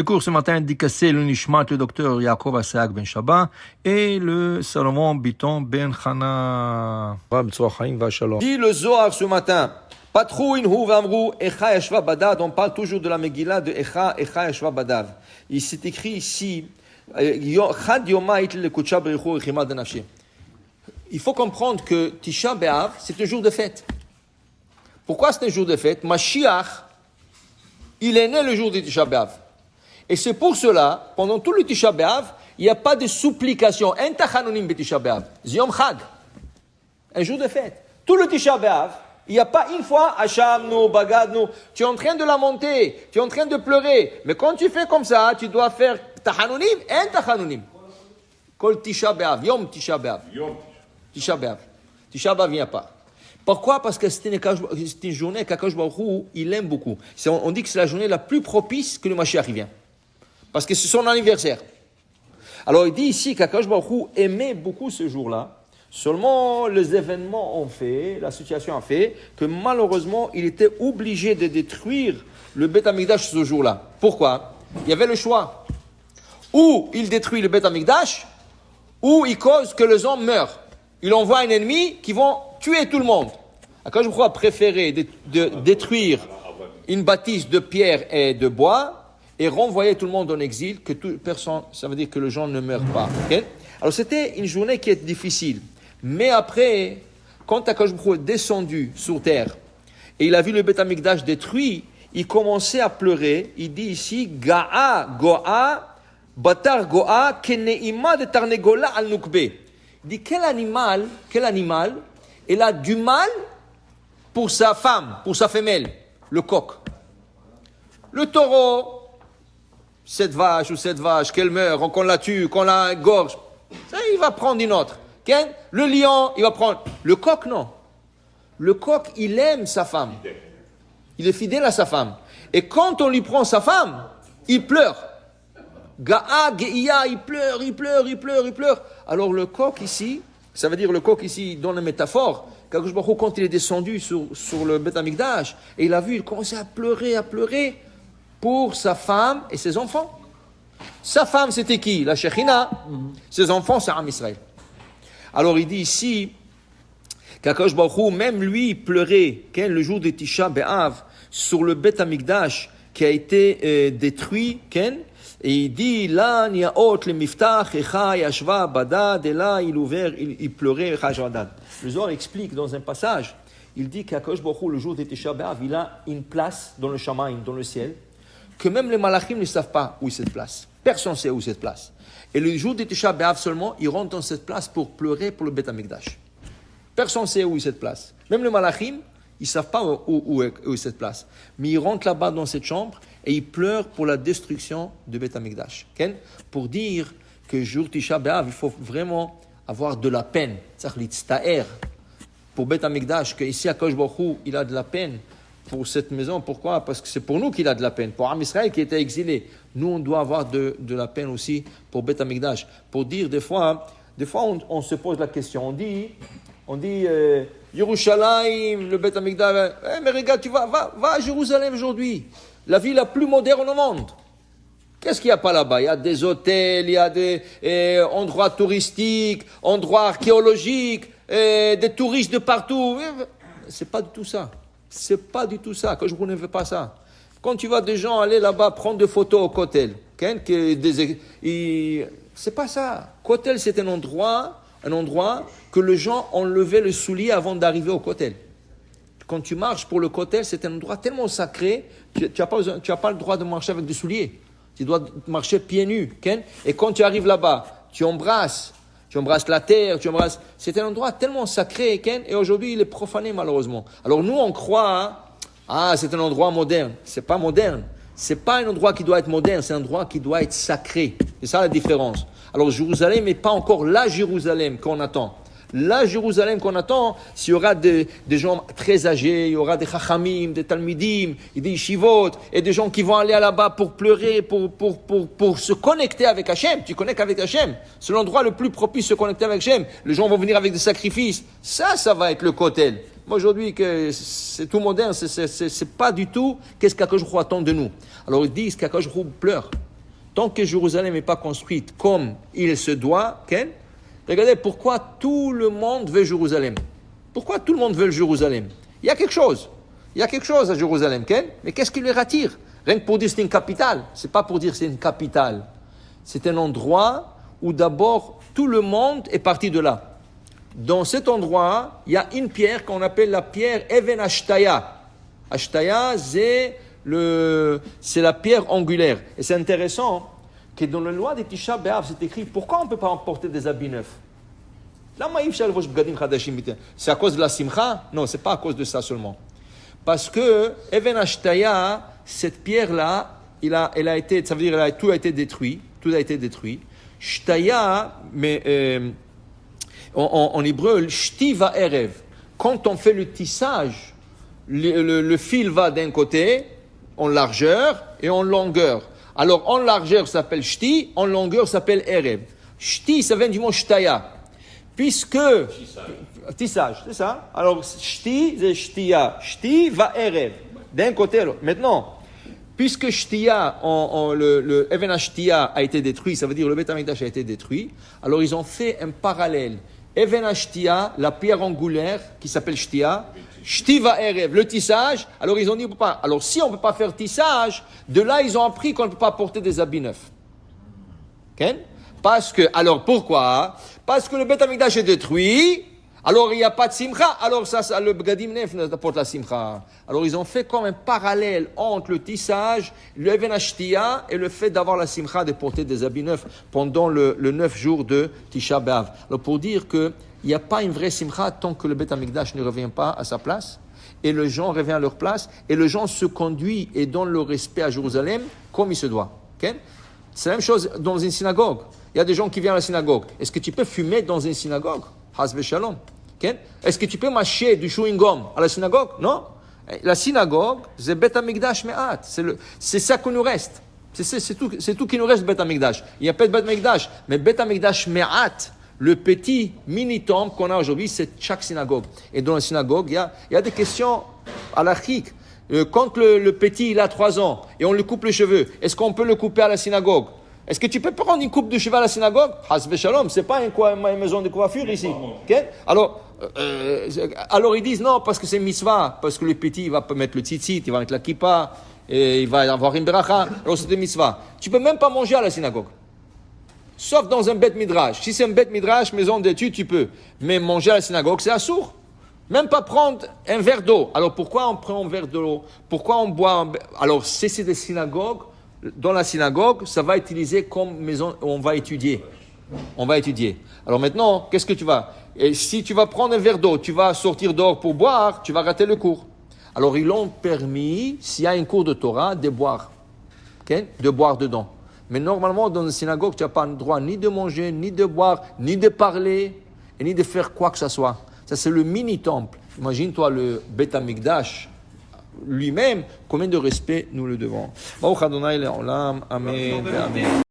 Le cours ce matin dédicacé le Nishmat, le docteur Yaakov Assaag Ben Shaba et le Salomon Biton Ben Chana. Dit le Zohar ce matin. Patrou inhu vamru echa yashva badav. On parle toujours de la Megillah de echa yashva badav. Il s'est écrit ici chad yoma itl lekutcha berichu echima de nafshi. Il faut comprendre que Tisha B'Av, c'est un jour de fête. Pourquoi c'est un jour de fête? Mashiach, il est né le jour de Tisha B'Av. Et c'est pour cela, pendant tout le Tisha B'Av, il n'y a pas de supplication. En tachanunim betisha B'Av. Ziyom Chag. Un jour de fête. Tout le Tisha B'Av, il n'y a pas une fois, Hachamnu, Bagadnu, tu es en train de lamenter, tu es en train de pleurer. Mais quand tu fais comme ça, tu dois faire tachanunim, en tachanunim. Kol Tisha B'Av, Yom Tisha B'Av. Tisha B'Av. Tisha B'Av vient pas. Pourquoi? Parce que c'est une journée qu'Akadosh Baruch Hu, il aime beaucoup. On dit que c'est la journée la plus propice que le Mashiach vient. Parce que c'est son anniversaire. Alors il dit ici qu'Akadosh Baruch Hu aimait beaucoup ce jour-là. Seulement les événements ont fait, la situation a fait, que malheureusement il était obligé de détruire le Beth Amikdash ce jour-là. Pourquoi? Il y avait le choix. Ou il détruit le Beth Amikdash, ou il cause que les hommes meurent. Il envoie un ennemi qui vont tuer tout le monde. Akadosh Baruch Hu a préféré de détruire une bâtisse de pierre et de bois et renvoyer tout le monde en exil, que toute personne, ça veut dire que les gens ne meurent pas. Okay? Alors c'était une journée qui est difficile. Mais après, quand Akadosh Baruch Hu est descendu sur terre et il a vu le Beth Amikdash détruit, il commençait à pleurer. Il dit ici, Ga'a, Go'a, Batar Go'a, Keneima de Tarnegola al Nukbe. Il dit, quel animal, il a du mal pour sa femme, pour sa femelle, le coq. Le taureau, cette vache qu'elle meurt, qu'on la tue, qu'on la gorge, ça, il va prendre une autre. Okay? Le lion, il va prendre. Le coq, non. Le coq, il aime sa femme. Il est fidèle à sa femme. Et quand on lui prend sa femme, il pleure. Ga'a, Ge'ia, il pleure. Alors le coq ici, ça veut dire le coq ici, dans la métaphore, quand il est descendu sur le Beth Amikdash, et il a vu, il commençait à pleurer pour sa femme et ses enfants. Sa femme, c'était qui? La Shekhinah. Ses enfants, c'est Am Israël. Alors il dit ici, qu'Akadosh Baruch Hu, même lui, pleurait, le jour de Tisha B'Av, sur le Beth Amikdash qui a été détruit, et il dit, là, niyaot le miftach, echa, yashva, badad, et là, il pleurait, echa, badad. Le Zohar explique dans un passage, il dit qu'Akadosh Baruch Hu, le jour de Tisha B'Av, il a une place dans le Shamaim, dans le ciel, que même les malachim ne savent pas où est cette place. Personne ne sait où est cette place. Et le jour de Tisha B'Av seulement, ils rentrent dans cette place pour pleurer pour le Beth Amikdash. Personne ne sait où est cette place. Même les malachim, ils ne savent pas où est cette place. Mais ils rentrent là-bas dans cette chambre et ils pleurent pour la destruction de Beth Amikdash. Pour dire que jour Tisha B'Av, il faut vraiment avoir de la peine. C'est-à-dire pour Beth Amikdash, que ici à Akadosh Baruch Hu, il a de la peine pour cette maison. Pourquoi? Parce que c'est pour nous qu'il a de la peine. Pour Am Israël qui était exilé. Nous, on doit avoir de la peine aussi pour Beth Amikdash. Pour dire, des fois, on se pose la question. On dit Yerushalayim, le Beth Amikdash. Mais regarde, tu va à Jérusalem aujourd'hui. La ville la plus moderne au monde. Qu'est-ce qu'il n'y a pas là-bas? Il y a des hôtels, il y a des endroits touristiques, endroits archéologiques, des touristes de partout. C'est pas du tout ça. Que je ne veux pas ça. Quand tu vois des gens aller là-bas prendre des photos au Kotel, c'est pas ça. Kotel, c'est un endroit que les gens enlevaient le soulier avant d'arriver au Kotel. Quand tu marches pour le Kotel, c'est un endroit tellement sacré, tu n'as pas le droit de marcher avec des souliers. Tu dois marcher pieds nus. Et quand tu arrives là-bas, tu embrasses la terre, c'est un endroit tellement sacré, et aujourd'hui il est profané malheureusement. Alors nous on croit, c'est un endroit moderne. C'est pas moderne. C'est pas un endroit qui doit être moderne, c'est un endroit qui doit être sacré. C'est ça la différence. Alors Jérusalem n'est pas encore la Jérusalem qu'on attend. La Jérusalem qu'on attend, s'il y aura des gens très âgés, il y aura des chachamim, des talmidim, des yeshivot, et des gens qui vont aller là-bas pour pleurer, pour se connecter avec Hachem. Tu connectes avec Hachem. C'est l'endroit le plus propice de se connecter avec Hachem. Les gens vont venir avec des sacrifices. Ça va être le kotel. Moi, aujourd'hui, que c'est tout moderne, c'est pas du tout qu'est-ce qu'Akadosh Baruch Hu attend de nous. Alors, ils disent qu'Akadosh Baruch Hu pleure. Tant que Jérusalem n'est pas construite comme il se doit, regardez pourquoi tout le monde veut Jérusalem. Pourquoi tout le monde veut Jérusalem? Il y a quelque chose. Il y a quelque chose à Jérusalem, mais qu'est-ce qui les attire? Rien que pour dire que c'est une capitale. Ce n'est pas pour dire que c'est une capitale. C'est un endroit où d'abord tout le monde est parti de là. Dans cet endroit, il y a une pierre qu'on appelle la pierre Even Ashtaya. Ashtaya, c'est la pierre angulaire. Et c'est intéressant que dans la loi des Tisha B'Av, c'est écrit pourquoi on ne peut pas emporter des habits neufs? C'est à cause de la simcha? Non, ce n'est pas à cause de ça seulement. Parce que Even Ashtaya, cette pierre-là, ça veut dire tout a été détruit. Tout a été détruit. Shtaya, mais en hébreu, shti va erev. Quand on fait le tissage, le fil va d'un côté, en largeur et en longueur. Alors, en largeur, ça s'appelle shti, en longueur, ça s'appelle erev. Shti, ça vient du mot shtaya. Puisque... Tissage, c'est ça. Alors, shti, c'est shtiya. Shti va erev. D'un côté, alors. Maintenant, puisque shtiya, le Even Shtiya a été détruit, ça veut dire le Beth Amikdash a été détruit, alors ils ont fait un parallèle. Even Shtiya, la pierre angulaire, qui s'appelle shtiya, shti va erev, le tissage, alors ils ont dit, on peut pas. Alors, si on ne peut pas faire tissage, de là, ils ont appris qu'on ne peut pas porter des habits neufs. Okay? Parce que, alors pourquoi? Parce que le Beth Amikdash est détruit, alors il n'y a pas de simcha, alors ça le Begadim Nef apporte la simcha. Alors ils ont fait comme un parallèle entre le tissage, le Even Shtiya et le fait d'avoir la simcha de porter des habits neufs pendant le 9 jours de Tisha B'Av. Alors pour dire qu'il n'y a pas une vraie simcha tant que le Beth Amikdash ne revient pas à sa place, et les gens reviennent à leur place, et les gens se conduisent et donnent le respect à Jérusalem comme il se doit. Okay? C'est la même chose dans une synagogue. Il y a des gens qui viennent à la synagogue. Est-ce que tu peux fumer dans une synagogue? Hasbe shalom. Okay? Est-ce que tu peux mâcher du chewing-gum à la synagogue? Non. La synagogue, c'est Beth Amikdash Me'at. C'est ça qui nous reste. C'est tout qui nous reste, Beth Amikdash. Il n'y a pas de Beth Amikdash. Mais Beth Amikdash Me'at, le petit mini-temple qu'on a aujourd'hui, c'est chaque synagogue. Et dans la synagogue, il y a des questions halachiques. Quand le petit il a 3 ans et on lui coupe les cheveux, est-ce qu'on peut le couper à la synagogue? Est-ce que tu peux prendre une coupe de cheveux à la synagogue? Hasbe shalom, c'est pas une maison de coiffure ici. Okay? Alors ils disent non, parce que c'est mitzvah, parce que le petit il va mettre le tzitzit, il va mettre la kippa, et il va avoir une bracha, alors c'est une mitzvah. Tu peux même pas manger à la synagogue. Sauf dans un bet midrash. Si c'est un bet midrash, maison d'études, tu peux. Mais manger à la synagogue, c'est assourd. Même pas prendre un verre d'eau. Alors pourquoi on prend un verre d'eau? Pourquoi on boit Alors si c'est des synagogues, dans la synagogue, ça va être utilisé comme maison où on va étudier. On va étudier. Alors maintenant, qu'est-ce que tu vas? Et si tu vas prendre un verre d'eau, tu vas sortir dehors pour boire, tu vas rater le cours. Alors ils l'ont permis, s'il y a un cours de Torah, de boire. Okay? De boire dedans. Mais normalement, dans une synagogue, tu n'as pas le droit ni de manger, ni de boire, ni de parler, et ni de faire quoi que ce soit. Ça, c'est le mini-temple. Imagine-toi le Beth Amikdash lui-même, combien de respect nous le devons. Baruch Adonai Le'olam. Amen. Amen.